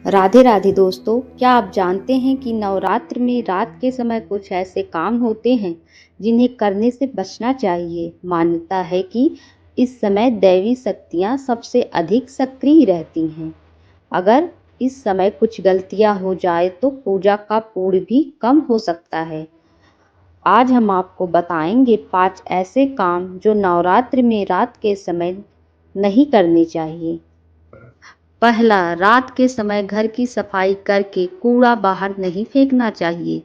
राधे राधे दोस्तों, क्या आप जानते हैं कि नवरात्र में रात के समय कुछ ऐसे काम होते हैं जिन्हें करने से बचना चाहिए। मान्यता है कि इस समय दैवी शक्तियाँ सबसे अधिक सक्रिय रहती हैं। अगर इस समय कुछ गलतियाँ हो जाए तो पूजा का पूर्ण भी कम हो सकता है। आज हम आपको बताएंगे 5 ऐसे काम जो नवरात्र में रात के समय नहीं करने चाहिए। पहला, रात के समय घर की सफाई करके कूड़ा बाहर नहीं फेंकना चाहिए,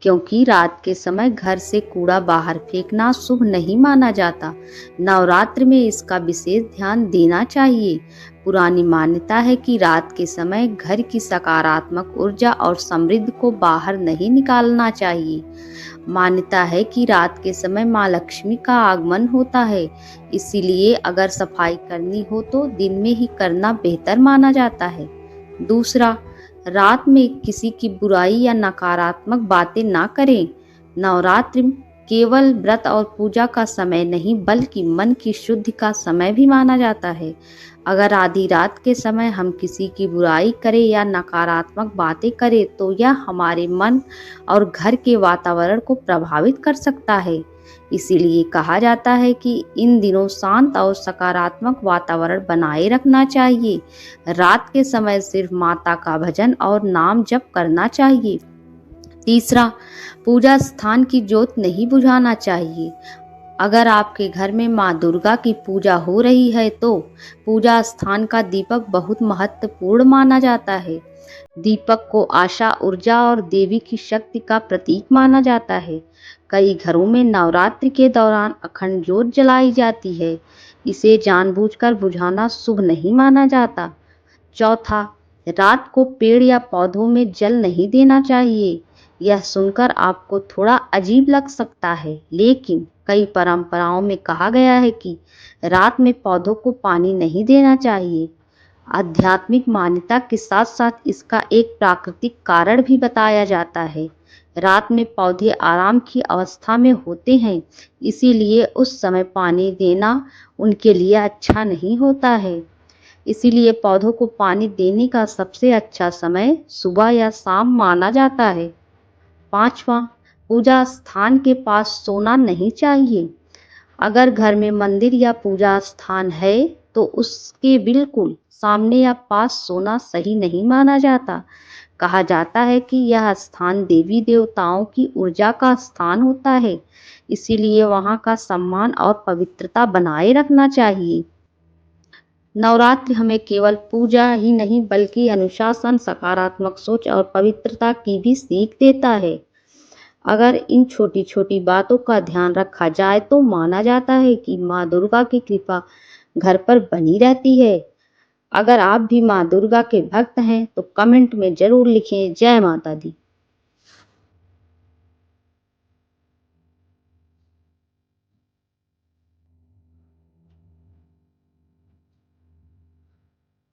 क्योंकि रात के समय घर से कूड़ा बाहर फेंकना शुभ नहीं माना जाता। नवरात्र में इसका विशेष ध्यान देना चाहिए। पुरानी मान्यता है कि रात के समय घर की सकारात्मक ऊर्जा और समृद्धि को बाहर नहीं निकालना चाहिए। मान्यता है कि रात के समय माँ लक्ष्मी का आगमन होता है, इसीलिए अगर सफाई करनी हो तो दिन में ही करना बेहतर माना जाता है। दूसरा, रात में किसी की बुराई या नकारात्मक बातें ना करें। नवरात्रि केवल व्रत और पूजा का समय नहीं, बल्कि मन की शुद्धि का समय भी माना जाता है। अगर आधी रात के समय हम किसी की बुराई करें या नकारात्मक बातें करें तो यह हमारे मन और घर के वातावरण को प्रभावित कर सकता है। इसीलिए कहा जाता है कि इन दिनों शांत और सकारात्मक वातावरण बनाए रखना चाहिए। रात के समय सिर्फ माता का भजन और नाम जप करना चाहिए। तीसरा, पूजा स्थान की ज्योत नहीं बुझाना चाहिए। अगर आपके घर में माँ दुर्गा की पूजा हो रही है तो पूजा स्थान का दीपक बहुत महत्वपूर्ण माना जाता है। दीपक को आशा, ऊर्जा और देवी की शक्ति का प्रतीक माना जाता है। कई घरों में नवरात्रि के दौरान अखंड ज्योत जलाई जाती है। इसे जानबूझकर बुझाना शुभ नहीं माना जाता। चौथा, रात को पेड़ या पौधों में जल नहीं देना चाहिए। यह सुनकर आपको थोड़ा अजीब लग सकता है, लेकिन कई परंपराओं में कहा गया है कि रात में पौधों को पानी नहीं देना चाहिए। आध्यात्मिक मान्यता के साथ साथ इसका एक प्राकृतिक कारण भी बताया जाता है। रात में पौधे आराम की अवस्था में होते हैं, इसीलिए उस समय पानी देना उनके लिए अच्छा नहीं होता है। इसीलिए पौधों को पानी देने का सबसे अच्छा समय सुबह या शाम माना जाता है। पांचवा, पूजा स्थान के पास सोना नहीं चाहिए। अगर घर में मंदिर या पूजा स्थान है तो उसके बिल्कुल सामने या पास सोना सही नहीं माना जाता। कहा जाता है कि यह स्थान देवी देवताओं की ऊर्जा का स्थान होता है, इसीलिए वहां का सम्मान और पवित्रता बनाए रखना चाहिए। नवरात्रि हमें केवल पूजा ही नहीं बल्कि अनुशासन, सकारात्मक सोच और पवित्रता की भी सीख देता है। अगर इन छोटी छोटी बातों का ध्यान रखा जाए तो माना जाता है कि माँ दुर्गा की कृपा घर पर बनी रहती है। अगर आप भी माँ दुर्गा के भक्त हैं तो कमेंट में जरूर लिखें, जय माता दी।